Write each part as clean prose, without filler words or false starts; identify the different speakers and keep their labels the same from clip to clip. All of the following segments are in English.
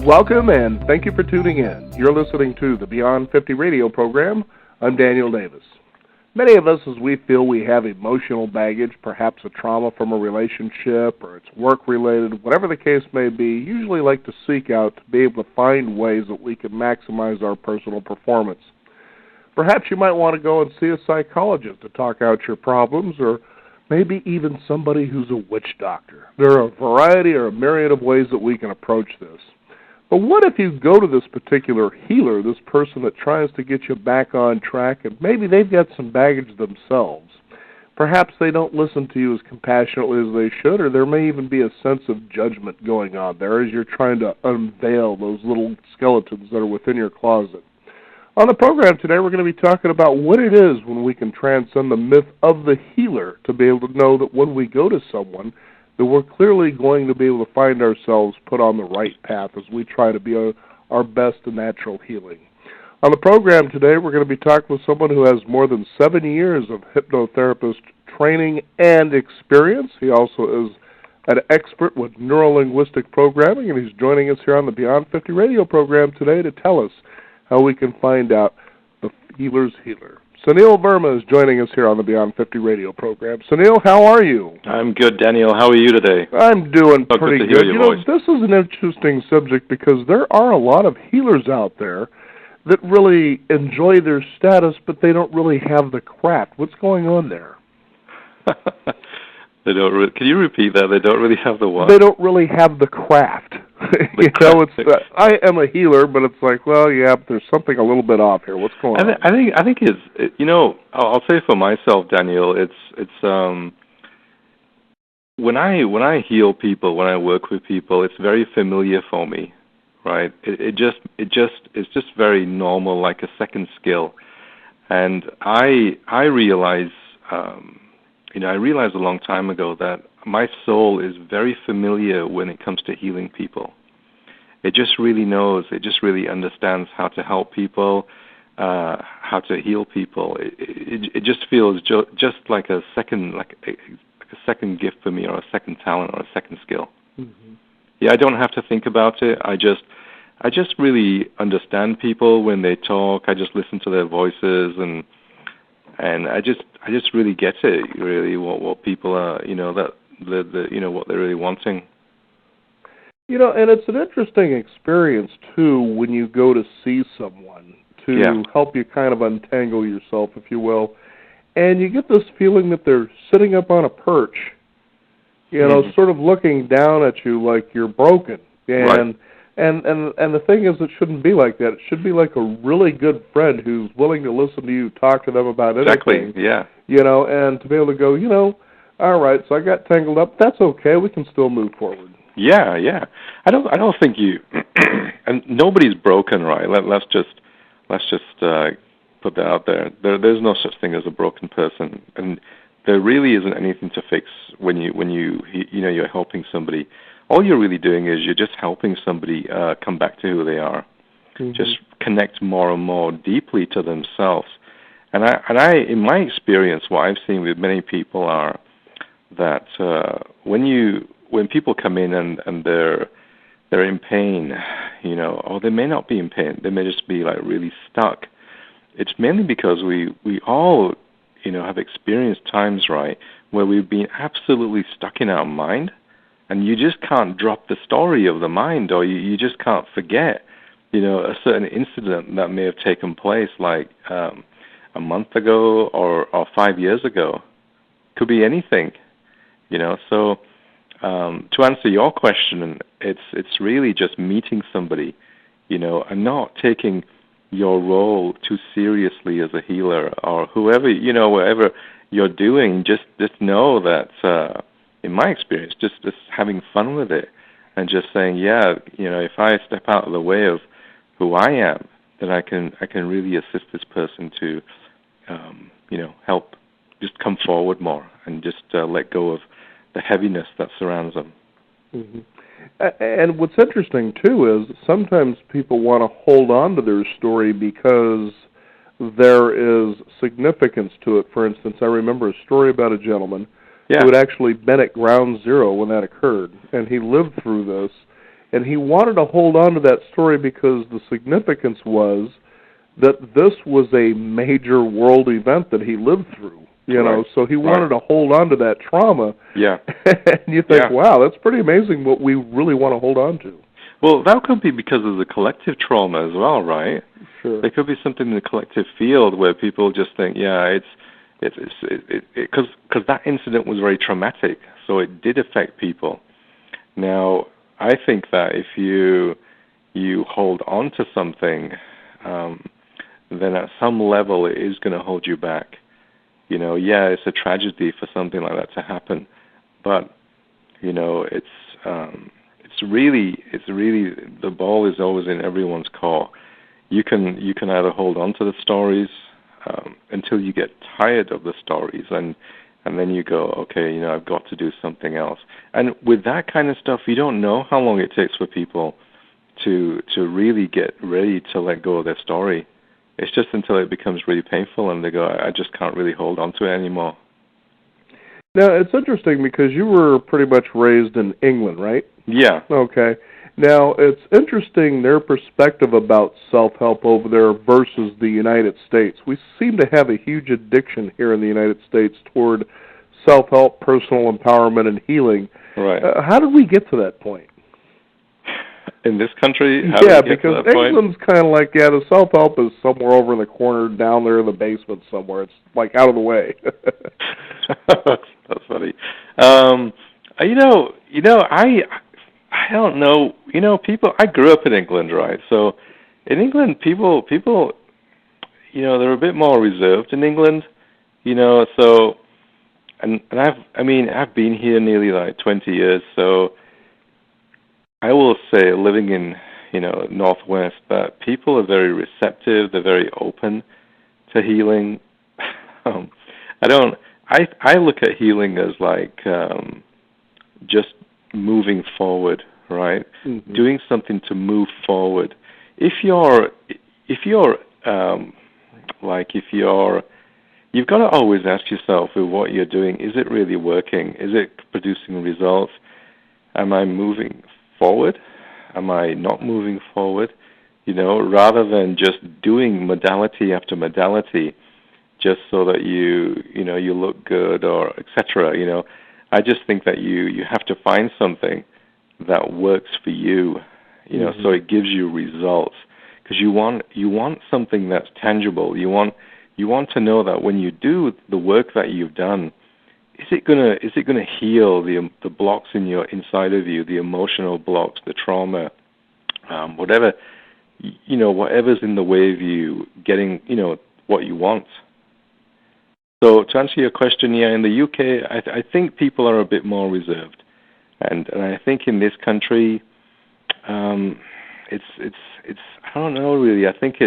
Speaker 1: Welcome and thank you for tuning in. You're listening to the Beyond 50 radio program. I'm Daniel Davis. Many of us, as we feel we have emotional baggage, perhaps a trauma from a relationship or it's work-related, whatever the case may be, usually like to seek out to be able to find ways that we can maximize our personal performance. Perhaps you might want to go and see a psychologist to talk out your problems, or maybe even somebody who's a witch doctor. There are a variety or a myriad of ways that we can approach this. But what if you go to this particular healer, this person that tries to get you back on track, and maybe they've got some baggage themselves? Perhaps they don't listen to you as compassionately as they should, or there may even be a sense of judgment going on there as you're trying to unveil those little skeletons that are within your closet. On the program today, we're going to be talking about what it is when we can transcend the myth of the healer to be able to know that when we go to someone, that we're clearly going to be able to find ourselves put on the right path as we try to be our best in natural healing. On the program today, we're going to be talking with someone who has more than 7 years of hypnotherapist training and experience. He also is an expert with neuro-linguistic programming, and he's joining us here on the Beyond 50 radio program today to tell us how we can find out the healer's healer. Sunil Verma is joining us here on the Beyond 50 radio program. Sunil, how are you?
Speaker 2: I'm good, Daniel. How are you today?
Speaker 1: I'm doing pretty good.
Speaker 2: You know,
Speaker 1: this is an interesting subject because there are a lot of healers out there that really enjoy their status, but they don't really have the craft. What's going on there?
Speaker 2: They don't. Can you repeat that? They don't really have the what?
Speaker 1: They don't really have the craft. I am a healer, but it's like, well, yeah, there's something a little bit off here. What's going on?
Speaker 2: I think it's, I'll say for myself, Daniel, it's when I heal people, when I work with people, it's very familiar for me, right? It's just very normal, like a second skill, and I realize. I realized a long time ago that my soul is very familiar when it comes to healing people. It just really knows, it just really understands how to help people, how to heal people. It just feels just like a second, like a second gift for me, or a second talent, or a second skill. Mm-hmm. Yeah, I don't have to think about it. I just really understand people when they talk. I just listen to their voices, and I just really get it, really, what people are, what they're really wanting.
Speaker 1: And it's an interesting experience, too, when you go to see someone to help you kind of untangle yourself, if you will, and you get this feeling that they're sitting up on a perch, sort of looking down at you like you're broken. And the thing is, it shouldn't be like that. It should be like a really good friend who's willing to listen to you, talk to them about anything.
Speaker 2: Exactly, yeah.
Speaker 1: And to be able to go, all right, so I got tangled up. That's okay. We can still move forward.
Speaker 2: Yeah. I don't think you, and nobody's broken, right? Let's just put that out there. There's no such thing as a broken person, and there really isn't anything to fix when you're helping somebody. All you're really doing is you're just helping somebody come back to who they are, just connect more and more deeply to themselves. And I, in my experience, what I've seen with many people are that when people come in and they're in pain, or they may not be in pain, they may just be like really stuck. It's mainly because we all, have experienced times, right, where we've been absolutely stuck in our mind. And you just can't drop the story of the mind, or you just can't forget, a certain incident that may have taken place like a month ago or 5 years ago. Could be anything, So to answer your question, it's really just meeting somebody, and not taking your role too seriously as a healer or whoever, whatever you're doing. Just know that. In my experience, just having fun with it and just saying, if I step out of the way of who I am, then I can really assist this person to, help just come forward more and just let go of the heaviness that surrounds them.
Speaker 1: Mm-hmm. And what's interesting, too, is sometimes people want to hold on to their story because there is significance to it. For instance, I remember a story about a gentleman who had actually been at ground zero when that occurred, and he lived through this. and he wanted to hold on to that story because the significance was that this was a major world event that he lived through. You know, so he wanted to hold on to that trauma.
Speaker 2: Yeah.
Speaker 1: And you think, wow, that's pretty amazing what we really want to hold on to.
Speaker 2: Well, that could be because of the collective trauma as well, right?
Speaker 1: Sure.
Speaker 2: There could be something in the collective field where people just think, because that incident was very traumatic, so it did affect people. Now, I think that if you hold on to something, then at some level it is going to hold you back. You know, it's a tragedy for something like that to happen, but you know, it's really the ball is always in everyone's court. You can either hold on to the stories until you get tired of the stories, and then you go, okay, you know, I've got to do something else. And with that kind of stuff, you don't know how long it takes for people to really get ready to let go of their story. It's just until it becomes really painful and they go, I just can't really hold on to it anymore.
Speaker 1: Now, it's interesting because you were pretty much raised in England, right?
Speaker 2: Yeah.
Speaker 1: Okay. Now, it's interesting their perspective about self-help over there versus the United States. We seem to have a huge addiction here in the United States toward self-help, personal empowerment, and healing.
Speaker 2: Right.
Speaker 1: How did we get to that point?
Speaker 2: In this country?
Speaker 1: Because England's kind of like, the self-help is somewhere over in the corner, down there in the basement somewhere. It's like out of the way.
Speaker 2: That's funny. I don't know. You know, people. I grew up in England, right? So, in England, people, you know, they're a bit more reserved in England. You know, so, and I've been here nearly like 20 years. So, I will say, living in, you know, Northwest, that people are very receptive. They're very open to healing. I look at healing as like just moving forward, right? Mm-hmm. Doing something to move forward. If you're you've got to always ask yourself with what you're doing, is it really working? Is it producing results? Am I moving forward? Am I not moving forward? You know, rather than just doing modality after modality, just so that you look good or etc. You know, I just think that you have to find something that works for you. You know, so it gives you results, because you want something that's tangible. You want to know that when you do the work that you've done, is it gonna heal the blocks inside of you, the emotional blocks, the trauma, whatever, you know, whatever's in the way of you getting, you know, what you want. So to answer your question, in the UK, I think people are a bit more reserved, and I think in this country, it's I don't know really. I think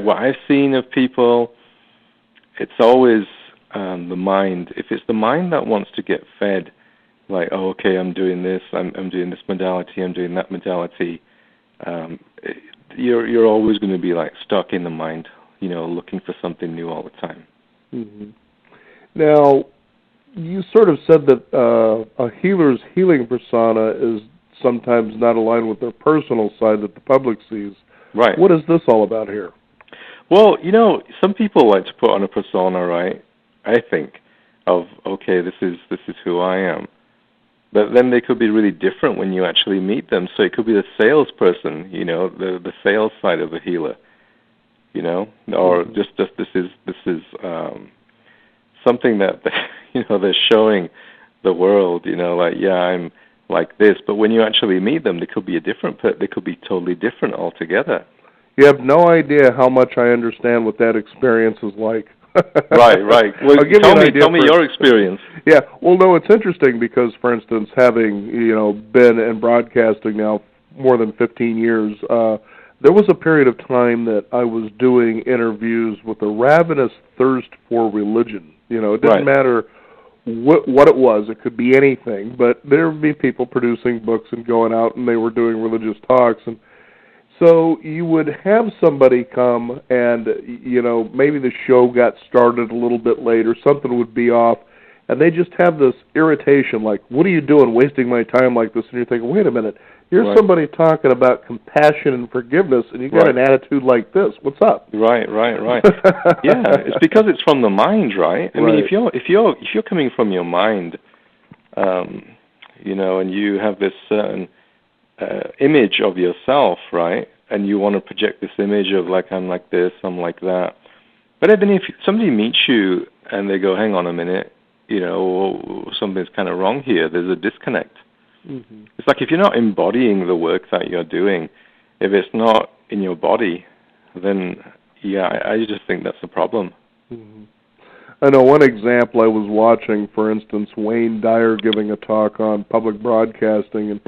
Speaker 2: what I've seen of people, it's always the mind. If it's the mind that wants to get fed, like, oh, okay, I'm doing this, I'm doing this modality, I'm doing that modality, you're always going to be like stuck in the mind, you know, looking for something new all the time.
Speaker 1: Mm-hmm. Now, you sort of said that a healer's healing persona is sometimes not aligned with their personal side that the public sees.
Speaker 2: Right.
Speaker 1: What is this all about here?
Speaker 2: Well, you know, some people like to put on a persona, right? I think of, okay, this is who I am. But then they could be really different when you actually meet them. So it could be the salesperson, you know, the sales side of the healer, you know, or just this is something that you know they're showing the world, you know, like, yeah, I'm like this. But when you actually meet them, they could be they could be totally different altogether.
Speaker 1: You have no idea how much I understand what that experience is like.
Speaker 2: Right. Well, tell me your experience.
Speaker 1: Yeah. Well, no, it's interesting because, for instance, having, you know, been in broadcasting now more than 15 years, there was a period of time that I was doing interviews with a ravenous thirst for religion. You know, it didn't matter what it was. It could be anything, but there would be people producing books and going out, and they were doing religious talks, and so you would have somebody come and, you know, maybe the show got started a little bit late or something would be off, and they just have this irritation, like, what are you doing wasting my time like this? And you're thinking, wait a minute, here's somebody talking about compassion and forgiveness, and you got an attitude like this. What's up?
Speaker 2: Right. Yeah, it's because it's from the mind, right? I mean, if you're coming from your mind, and you have this certain image of yourself, right? And you want to project this image of, like, I'm like this, I'm like that. But then if somebody meets you and they go, hang on a minute, something's kind of wrong here, there's a disconnect. Mm-hmm. It's like if you're not embodying the work that you're doing, if it's not in your body, then, I just think that's the problem.
Speaker 1: Mm-hmm. I know one example I was watching, for instance, Wayne Dyer giving a talk on public broadcasting, and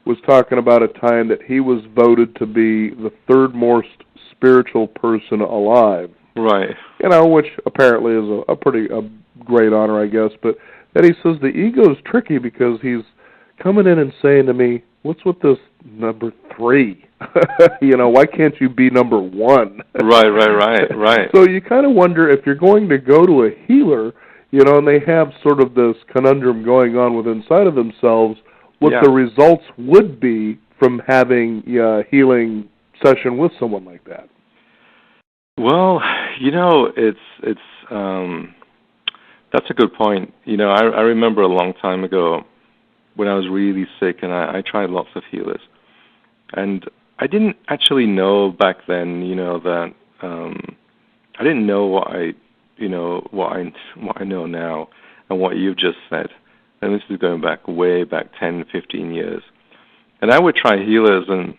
Speaker 1: was talking about a time that he was voted to be the third most spiritual person alive.
Speaker 2: Right.
Speaker 1: Which apparently is a pretty great honor, I guess. But then he says the ego is tricky because he's coming in and saying to me, what's with this number 3? Why can't you be number 1? Right. So you kind of wonder if you're going to go to a healer, and they have sort of this conundrum going on within inside of themselves, what the results would be from having a healing session with someone like that.
Speaker 2: Well, it's that's a good point. I remember a long time ago when I was really sick, and I tried lots of healers, and I didn't actually know back then, that I didn't know what I know now, and what you've just said. And this is going way back 10, 15 years. And I would try healers, and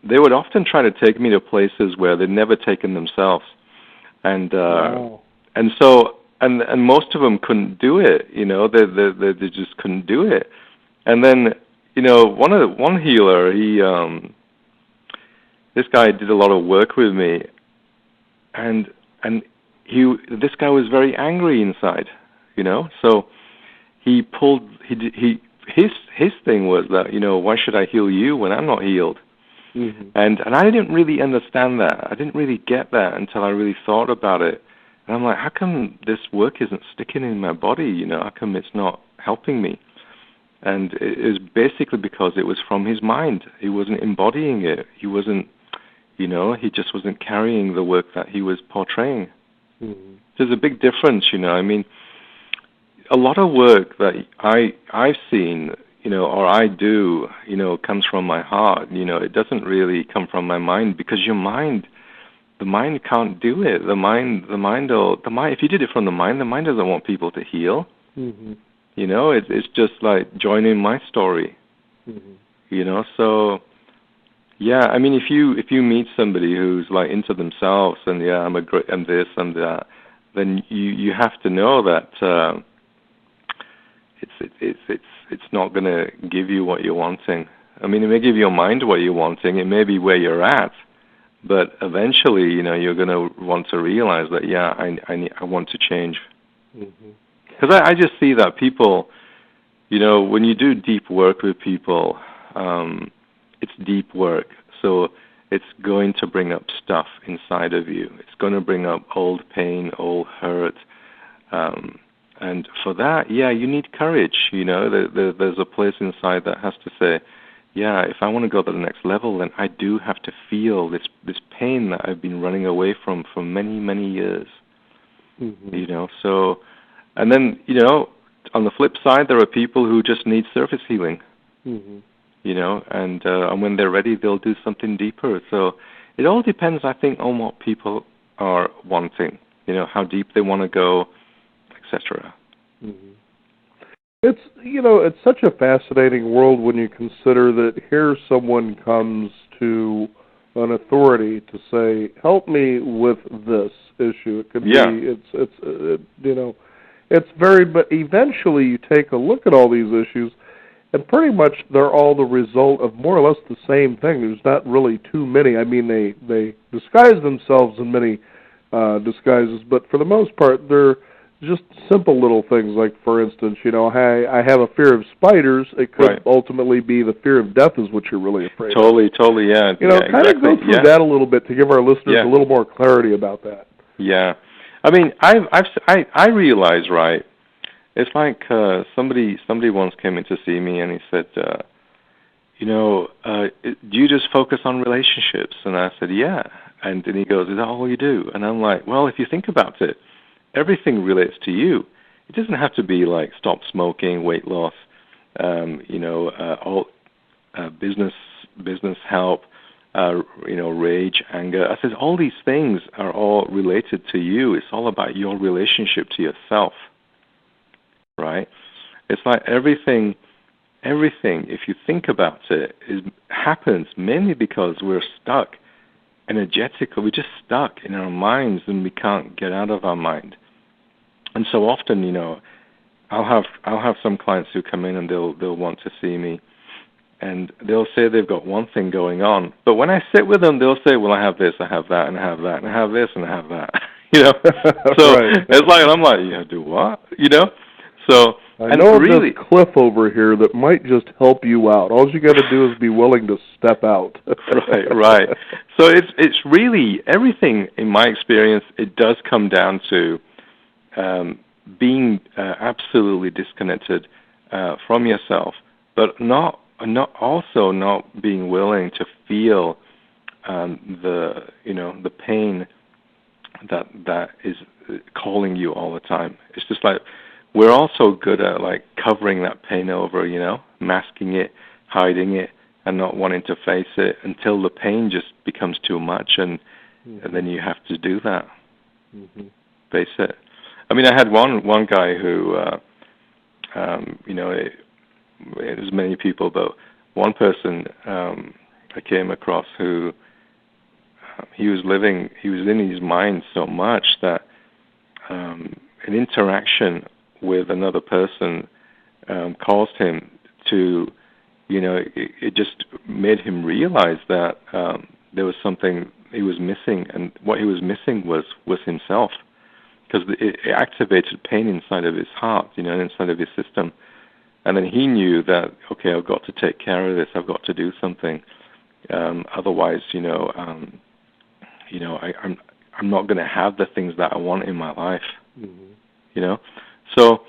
Speaker 2: they would often try to take me to places where they'd never taken themselves, and so most of them couldn't do it. They just couldn't do it. And then one healer, this guy did a lot of work with me, and this guy was very angry inside. So his thing was that why should I heal you when I'm not healed? Mm-hmm. And I didn't really understand that. I didn't really get that until I really thought about it. And I'm like, how come this work isn't sticking in my body? How come it's not helping me? And it is basically because it was from his mind. He wasn't embodying it. He wasn't, he just wasn't carrying the work that he was portraying. Mm-hmm. There's a big difference, I mean, a lot of work that I've seen, or I do, comes from my heart. It doesn't really come from my mind, because the mind can't do it. The mind, if you did it from the mind doesn't want people to heal. Mm-hmm. It's just like joining my story. Mm-hmm. So yeah, I mean, if you meet somebody who's like into themselves and I'm this and that, then you have to know that it's not going to give you what you're wanting. I mean, it may give your mind what you're wanting. It may be where you're at, but eventually, you're going to want to realize that I want to change. Mm-hmm. Because I just see that people, when you do deep work with people, it's deep work. So it's going to bring up stuff inside of you. It's going to bring up old pain, old hurt. And for that, you need courage. There's a place inside that has to say, if I want to go to the next level, then I do have to feel this pain that I've been running away from for many, many years. Mm-hmm. So... And then, on the flip side, there are people who just need surface healing, mm-hmm. And when they're ready, they'll do something deeper. So it all depends, I think, on what people are wanting, how deep they want to go, etc. Mm-hmm.
Speaker 1: It's such a fascinating world when you consider that here someone comes to an authority to say, help me with this issue. It could be, it's but eventually you take a look at all these issues, and pretty much they're all the result of more or less the same thing. There's not really too many. I mean, they disguise themselves in many disguises, but for the most part, they're just simple little things. Like, for instance, hey, I have a fear of spiders. It could ultimately be the fear of death is what you're really afraid of.
Speaker 2: Totally, yeah.
Speaker 1: Kind of go through that a little bit to give our listeners a little more clarity about that.
Speaker 2: Yeah. I mean, I realize, right, It's like somebody once came in to see me, and he said, do you just focus on relationships? And I said, yeah. And then he goes, is that all you do? And I'm like, well, if you think about it, everything relates to you. It doesn't have to be like stop smoking, weight loss, all business help, rage, anger. I said, all these things are all related to you. It's all about your relationship to yourself, right? It's like everything, if you think about it, happens mainly because we're stuck energetically. We're just stuck in our minds, and we can't get out of our mind. And so often, I'll have some clients who come in and they'll want to see me, and they'll say they've got one thing going on, but when I sit with them, they'll say, well, I have this, I have that, and I have that, and I have this, and I have that. So right. It's like, I'm like, yeah, do what? So
Speaker 1: I know really, this cliff over here that might just help you out. All you got to do is be willing to step out.
Speaker 2: Right. So it's really everything. In my experience, it does come down to being absolutely disconnected from yourself, but not being willing to feel the pain that is calling you all the time. It's just like we're all so good at like covering that pain over, masking it, hiding it, and not wanting to face it until the pain just becomes too much, and then you have to do that, face it. I mean, I had one guy who, there's many people, but one person I came across who he was in his mind so much that an interaction with another person caused him to, it just made him realize that there was something he was missing, and what he was missing was himself, because it activated pain inside of his heart, inside of his system. And then he knew that, okay, I've got to take care of this. I've got to do something. Otherwise, I'm not going to have the things that I want in my life. So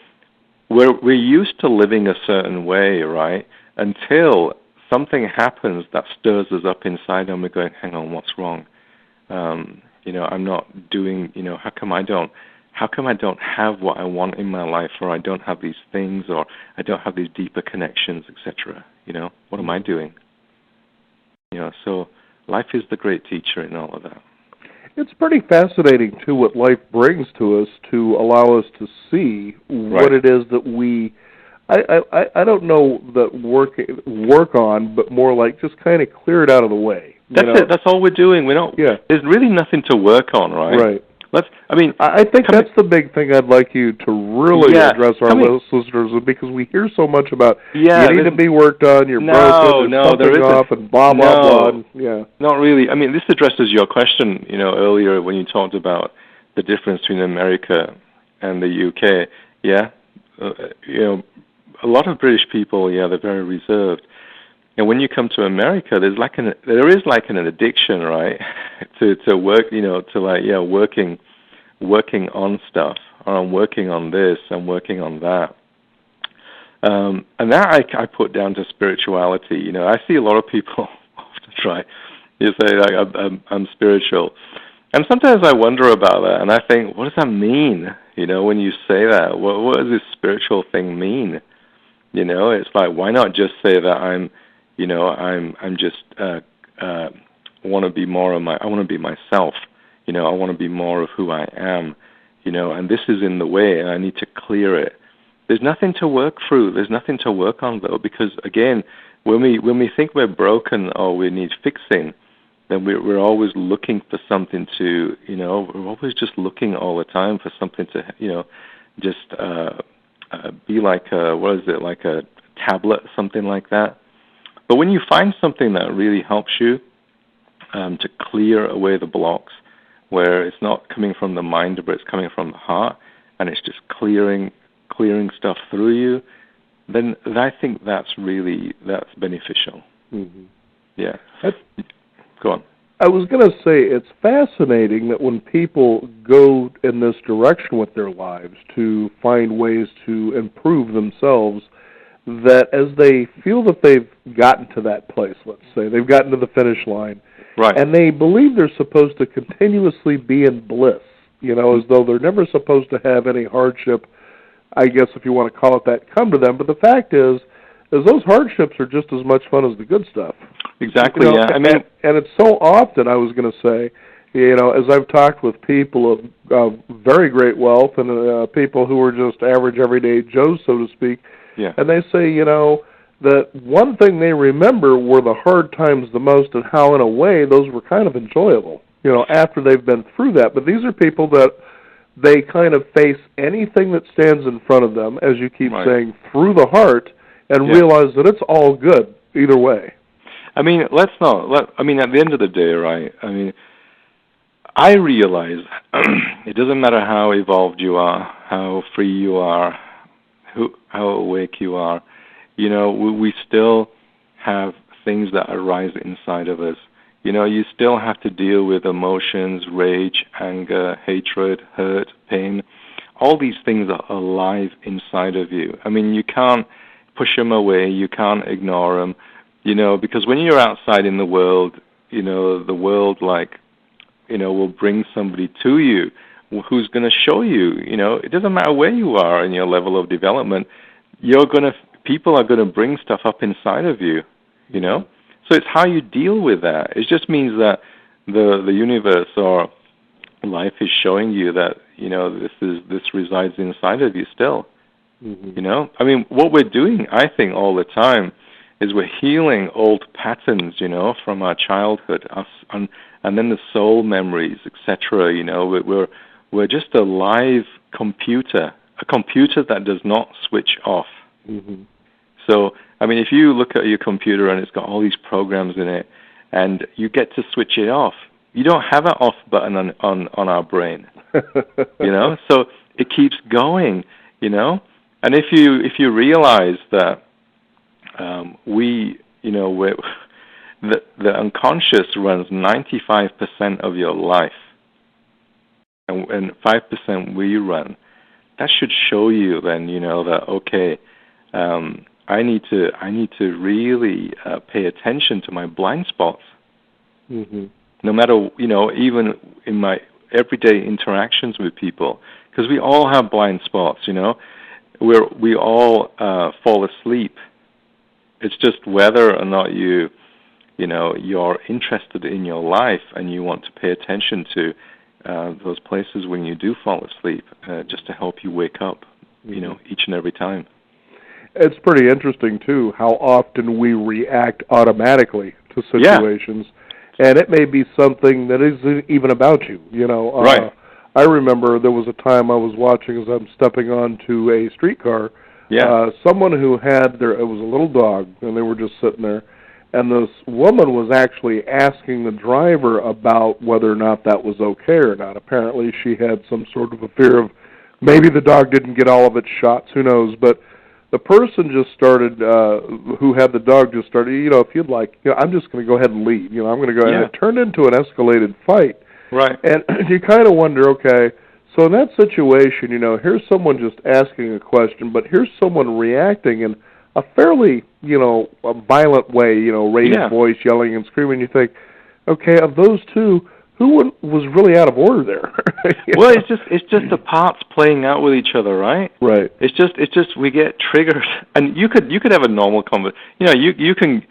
Speaker 2: we're used to living a certain way, right? Until something happens that stirs us up inside, and we're going, hang on, what's wrong? I'm not doing. How come I don't have what I want in my life, or I don't have these things, or I don't have these deeper connections, etc. What am I doing? So life is the great teacher in all of that.
Speaker 1: It's pretty fascinating, too, what life brings to us to allow us to see what it is that we, I don't know that work on, but more like just kind of clear it out of the way.
Speaker 2: That's it. That's all we're doing. We don't. Yeah. There's really nothing to work on, right?
Speaker 1: Right. I think that's the big thing I'd like you to really address our listeners, because we hear so much about you need to be worked on, you're broken, there's something off, and blah, blah, blah.
Speaker 2: Not really. I mean, this addresses your question, earlier when you talked about the difference between America and the UK. Yeah? A lot of British people, they're very reserved. And when you come to America, there is an addiction, right, to work, working on stuff, or I'm working on this, I'm working on that. And that I put down to spirituality. I see a lot of people often try, you say, like, I'm spiritual. And sometimes I wonder about that, and I think, what does that mean, when you say that? What does this spiritual thing mean? It's like, why not just say that I'm just want to be more of I want to be myself. I want to be more of who I am. And this is in the way, and I need to clear it. There's nothing to work through. There's nothing to work on, though, because again, when we think we're broken or we need fixing, then we're always looking for something to, we're always just looking all the time for something to, just be like like a tablet, something like that. But when you find something that really helps you to clear away the blocks, where it's not coming from the mind, but it's coming from the heart, and it's just clearing stuff through you, then I think that's beneficial.
Speaker 1: Mm-hmm.
Speaker 2: Yeah. Go on.
Speaker 1: I was going to say it's fascinating that when people go in this direction with their lives to find ways to improve themselves, that as they feel that they've gotten to that place, let's say, they've gotten to the finish line,
Speaker 2: right,
Speaker 1: and they believe they're supposed to continuously be in bliss, as though they're never supposed to have any hardship, I guess if you want to call it that, come to them. But the fact is those hardships are just as much fun as the good stuff.
Speaker 2: Exactly, yeah. I mean,
Speaker 1: and it's so often, I was going to say, as I've talked with people of very great wealth and people who are just average, everyday Joes, so to speak,
Speaker 2: yeah.
Speaker 1: and they say, that one thing they remember were the hard times the most and how, in a way, those were kind of enjoyable, after they've been through that. But these are people that they kind of face anything that stands in front of them, as you keep saying, through the heart, and realize that it's all good either way.
Speaker 2: I mean, at the end of the day, right, I realize it doesn't matter how evolved you are, how free you are, how awake you are, we still have things that arise inside of us. You still have to deal with emotions, rage, anger, hatred, hurt, pain. All these things are alive inside of you. I mean, you can't push them away. You can't ignore them. Because when you're outside in the world, the world, will bring somebody to you who's going to show you, it doesn't matter where you are in your level of development, people are going to bring stuff up inside of you, So it's how you deal with that. It just means that the universe or life is showing you that, this resides inside of you still, What we're doing, I think, all the time is we're healing old patterns, from our childhood, and then the soul memories, etc. We're just a live computer, a computer that does not switch off.
Speaker 1: Mm-hmm.
Speaker 2: So, if you look at your computer and it's got all these programs in it, and you get to switch it off, you don't have an off button on our brain, So it keeps going, And if you realize that the unconscious runs 95% of your life, and 5% we run, that should show you then, that okay, I need to really pay attention to my blind spots.
Speaker 1: Mm-hmm.
Speaker 2: No matter, even in my everyday interactions with people, because we all have blind spots, we all fall asleep. It's just whether or not you're interested in your life and you want to pay attention to those places when you do fall asleep, just to help you wake up, each and every time.
Speaker 1: It's pretty interesting, too, how often we react automatically to situations, and it may be something that isn't even about you,
Speaker 2: Right.
Speaker 1: I remember there was a time I was watching as I'm stepping onto a streetcar, someone who had it was a little dog, and they were just sitting there, and this woman was actually asking the driver about whether or not that was okay or not. Apparently she had some sort of a fear of maybe the dog didn't get all of its shots, who knows, but the person just started, who had the dog just started, if you'd like, I'm just going to go ahead and leave, I'm going to go, and it turned into an escalated fight.
Speaker 2: Right.
Speaker 1: And you kind of wonder, okay, so in that situation, here's someone just asking a question, but here's someone reacting in a fairly, a violent way, raised voice, yelling and screaming. You think, okay, of those two, who was really out of order there?
Speaker 2: Well, it's just the parts playing out with each other, right?
Speaker 1: Right.
Speaker 2: It's just we get triggered, and you could have a normal conversation. You can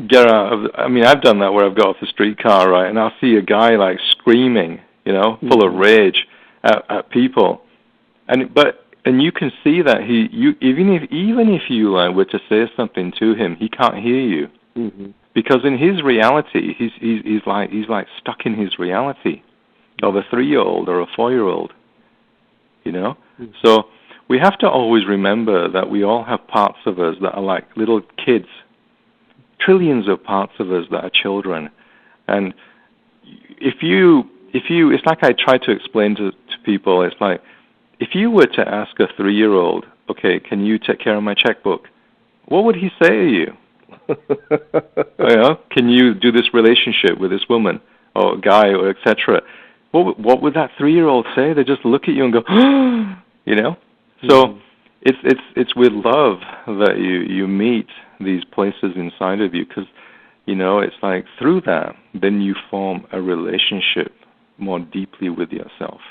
Speaker 2: get out of. I've done that where I've got off the streetcar, right, and I'll see a guy screaming, full of rage at people, and you can see that even if you were to say something to him, he can't hear you.
Speaker 1: Mm-hmm.
Speaker 2: Because in his reality, he's like stuck in his reality of a 3-year-old or a 4-year-old, Mm-hmm. So we have to always remember that we all have parts of us that are like little kids, trillions of parts of us that are children. And if you, it's like I try to explain to people, it's like, if you were to ask a 3-year-old, okay, can you take care of my checkbook? What would he say to you? Can you do this relationship with this woman? or guy, or etc. What would that 3-year-old say? They just look at you and go, you know. So it's with love that you meet these places inside of you, because you know it's like through that then you form a relationship more deeply with yourself.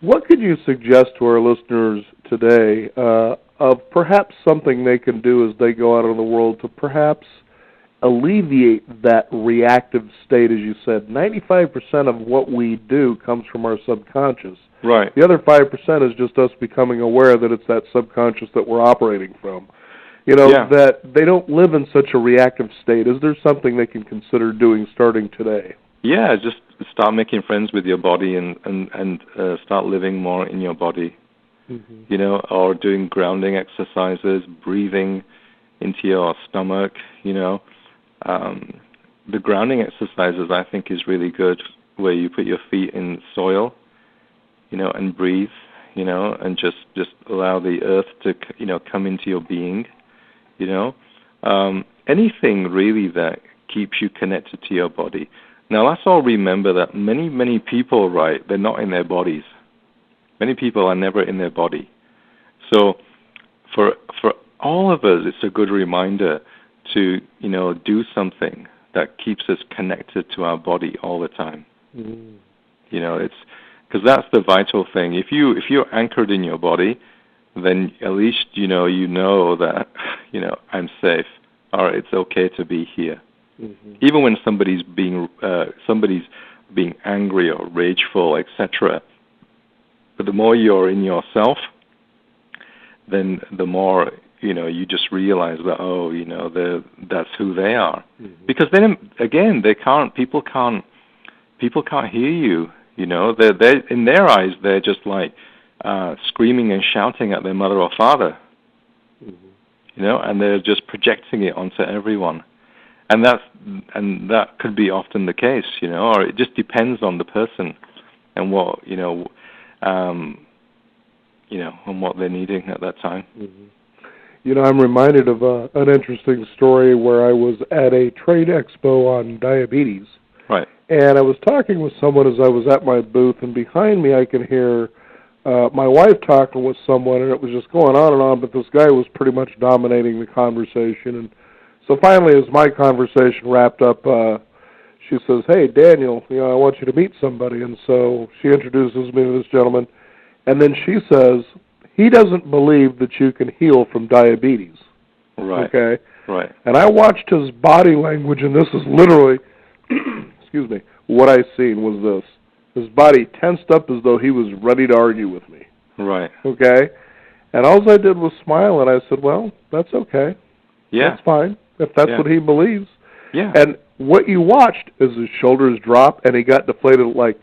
Speaker 1: What could you suggest to our listeners today of perhaps something they can do as they go out in the world to perhaps alleviate that reactive state? As you said, 95% of what we do comes from our subconscious.
Speaker 2: Right.
Speaker 1: The other 5% is just us becoming aware that it's that subconscious that we're operating from. You know, that they don't live in such a reactive state. Is there something they can consider doing starting today?
Speaker 2: Yeah, just start making friends with your body and start living more in your body. You know, or doing grounding exercises, breathing into your stomach, you know. The grounding exercises, I think, is really good, where you put your feet in soil, you know, and breathe, you know, and just allow the earth to, you know, come into your being, you know. Anything really that keeps you connected to your body. Now, let's all remember that many people, right, they're not in their bodies. Many people are never in their body. So for all of us, it's a good reminder to, you know, do something that keeps us connected to our body all the time. You know, it's because that's the vital thing. If you're anchored in your body, then at least you know that, you know, I'm safe, or it's okay to be here. Even when somebody's being angry or rageful, etc. But the more you're in yourself, then the more, you know, you just realize that, oh, you know, that's who they are. Because then again, people can't hear you. You know, they in their eyes, they're just like screaming and shouting at their mother or father. You know, and they're just projecting it onto everyone. And that could be often the case, you know, or it just depends on the person and what, on what they're needing at that time.
Speaker 1: You know, I'm reminded of an interesting story where I was at a trade expo on diabetes.
Speaker 2: Right.
Speaker 1: And I was talking with someone as I was at my booth, and behind me I could hear my wife talking with someone, and it was just going on, but this guy was pretty much dominating the conversation. And so finally, as my conversation wrapped up, she says, "Hey, Daniel, you know, I want you to meet somebody." And so she introduces me to this gentleman, and then she says, "He doesn't believe that you can heal from diabetes."
Speaker 2: Right.
Speaker 1: Okay?
Speaker 2: Right.
Speaker 1: And I watched his body language, and this is literally, excuse me, what I seen was this. His body tensed up as though he was ready to argue with me.
Speaker 2: Right.
Speaker 1: Okay? And all I did was smile, and I said, well, that's okay.
Speaker 2: Yeah.
Speaker 1: That's fine, if that's what he believes.
Speaker 2: Yeah.
Speaker 1: And what you watched is his shoulders drop, and he got deflated, like,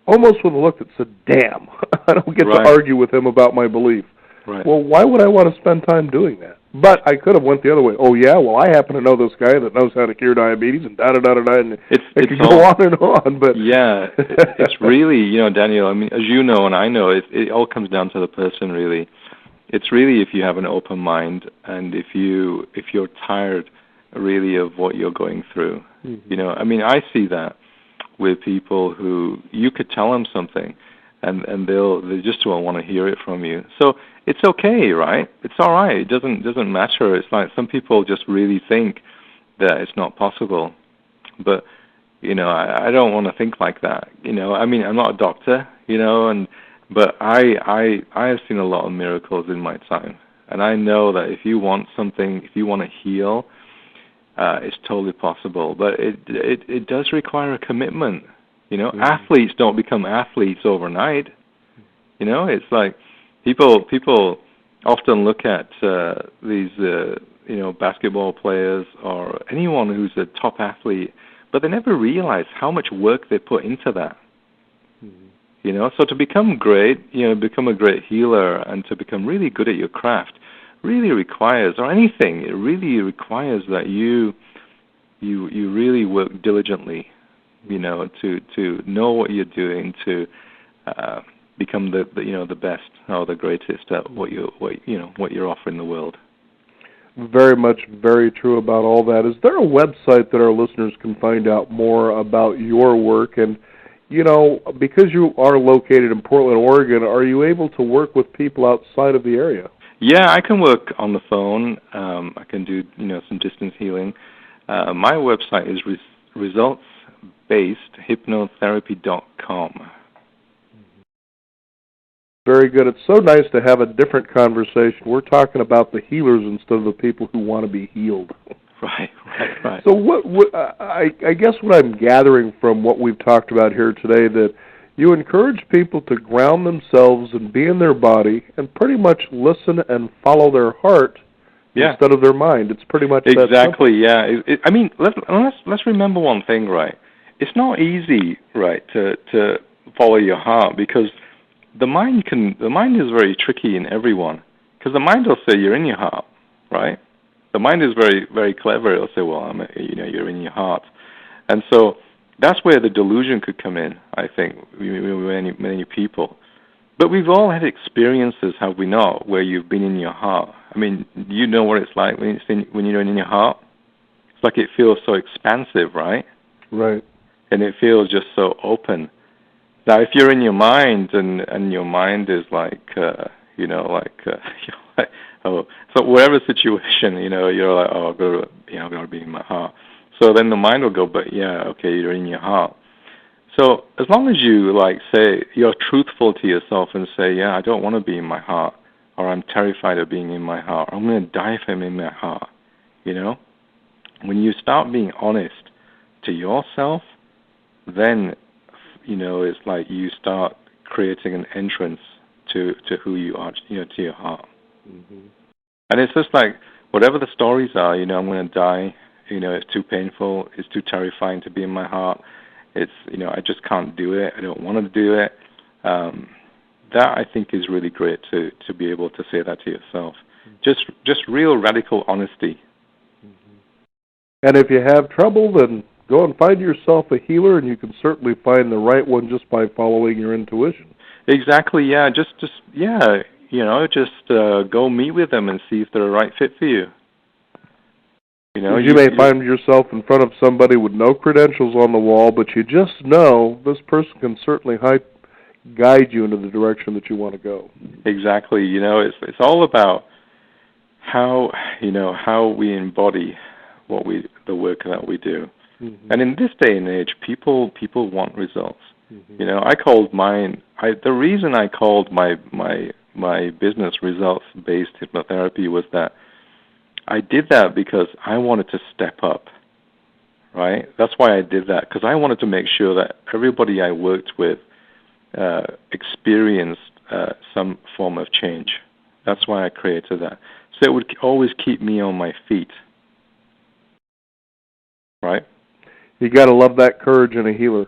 Speaker 1: almost with a look that said, damn, I don't get to argue with him about my belief.
Speaker 2: Right.
Speaker 1: Well, why would I want to spend time doing that? But I could have went the other way. Oh, yeah, well, I happen to know this guy that knows how to cure diabetes, and da-da-da-da-da, and it could go on and on. But
Speaker 2: yeah, it's really, you know, Daniel, I mean, as you know and I know, it all comes down to the person, really. It's really if you have an open mind and if you're tired, really, of what you're going through. You know, I mean, I see that with people who you could tell them something, and they just don't want to hear it from you. So it's okay, right? It's all right. It doesn't matter. It's like some people just really think that it's not possible, but you know, I don't want to think like that. You know, I mean, I'm not a doctor, you know, but I have seen a lot of miracles in my time, and I know that if you want something, if you want to heal, it's totally possible. But it does require a commitment. You know, athletes don't become athletes overnight. You know, it's like people often look at these basketball players or anyone who's a top athlete, but they never realize how much work they put into that. You know, so to become great, become a great healer and to become really good at your craft really requires, or anything, it really requires that you really work diligently, you know, to know what you're doing, to become the best or the greatest at what you're offering the world.
Speaker 1: Very much very true about all that. Is there a website that our listeners can find out more about your work? And, you know, because you are located in Portland, Oregon, are you able to work with people outside of the area?
Speaker 2: Yeah, I can work on the phone. I can do, some distance healing. My website is resultsbasedhypnotherapy.com.
Speaker 1: Very good. It's so nice to have a different conversation. We're talking about the healers instead of the people who want to be healed.
Speaker 2: Right.
Speaker 1: So I guess what I'm gathering from what we've talked about here today, that you encourage people to ground themselves and be in their body and pretty much listen and follow their heart instead of their mind. It's pretty much
Speaker 2: exactly. Let's remember one thing, right? It's not easy, right, to follow your heart, because the mind is very tricky in everyone, because the mind will say you're in your heart, right? The mind is very, very clever. It'll say, well, you're in your heart. And so that's where the delusion could come in, I think, many people. But we've all had experiences, have we not, where you've been in your heart. I mean, you know what it's like when you're in your heart? It's like it feels so expansive, right?
Speaker 1: Right.
Speaker 2: And it feels just so open. Now, if you're in your mind and your mind is so whatever situation, you're like, oh, I've got to be in my heart. So then the mind will go, but you're in your heart. So as long as you say you're truthful to yourself and say, I don't want to be in my heart, or I'm terrified of being in my heart, or I'm going to die if I'm in my heart. When you start being honest to yourself, then it's like you start creating an entrance to who you are, to your heart. Mm-hmm. And it's just like whatever the stories are, I'm going to die. It's too painful. It's too terrifying to be in my heart. It's, I just can't do it. I don't want to do it. That, I think, is really great to be able to say that to yourself. Mm-hmm. Just real radical honesty.
Speaker 1: Mm-hmm. And if you have trouble, then go and find yourself a healer, and you can certainly find the right one just by following your intuition.
Speaker 2: Exactly, yeah. Just go meet with them and see if they're a right fit for you.
Speaker 1: You may find yourself in front of somebody with no credentials on the wall, but you just know this person can certainly guide you into the direction that you want to go.
Speaker 2: Exactly. It's all about how we embody the work that we do. Mm-hmm. And in this day and age, people want results. Mm-hmm. The reason I called my business results-based hypnotherapy was that I did that because I wanted to step up, right? That's why I did that, because I wanted to make sure that everybody I worked with experienced some form of change. That's why I created that. So it would always keep me on my feet, right?
Speaker 1: You got to love that courage in a healer.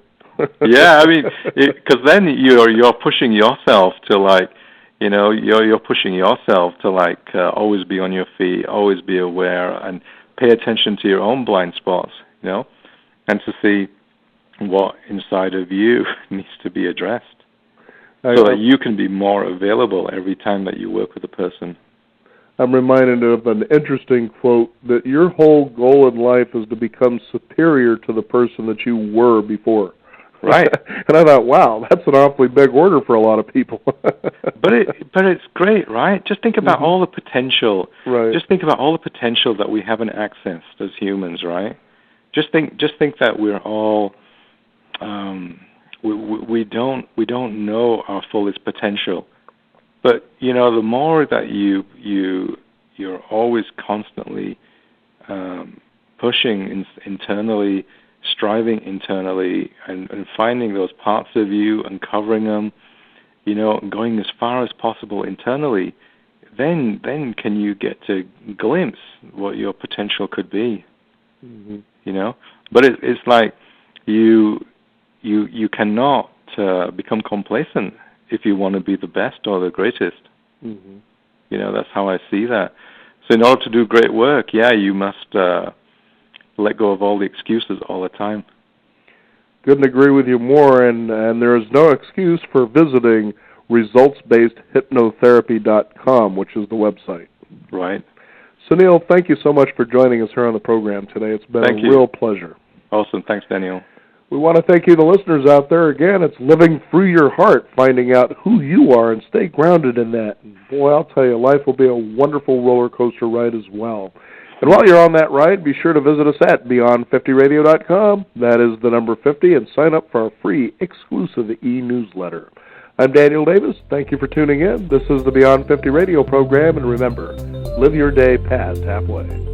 Speaker 2: Yeah, I mean, because then you're pushing yourself to you're pushing yourself to always be on your feet, always be aware, and pay attention to your own blind spots, and to see what inside of you needs to be addressed, so that you can be more available every time that you work with a person.
Speaker 1: I'm reminded of an interesting quote, that your whole goal in life is to become superior to the person that you were before.
Speaker 2: Right.
Speaker 1: And I thought, wow, that's an awfully big order for a lot of people.
Speaker 2: But it's great, right? Just think about all the potential.
Speaker 1: Right.
Speaker 2: Just think about all the potential that we haven't accessed as humans, right? Just think that we're all we don't know our fullest potential. But the more that you're always constantly pushing internally, striving internally, and finding those parts of you, uncovering them, going as far as possible internally, then can you get to glimpse what your potential could be. Mm-hmm. But it's like you cannot become complacent if you want to be the best or the greatest. Mm-hmm. That's how I see that. So in order to do great work, you must let go of all the excuses all the time.
Speaker 1: Couldn't agree with you more, and there is no excuse for visiting resultsbasedhypnotherapy.com, which is the website.
Speaker 2: Right.
Speaker 1: So, Neil, thank you so much for joining us here on the program today. It's been a real pleasure.
Speaker 2: Awesome. Thanks, Daniel.
Speaker 1: We want to thank you, the listeners out there. Again, it's living through your heart, finding out who you are and stay grounded in that. And boy, I'll tell you, life will be a wonderful roller coaster ride as well. And while you're on that ride, be sure to visit us at Beyond50Radio.com. That is the number 50, and sign up for our free exclusive e-newsletter. I'm Daniel Davis. Thank you for tuning in. This is the Beyond 50 Radio program, and remember, live your day past halfway.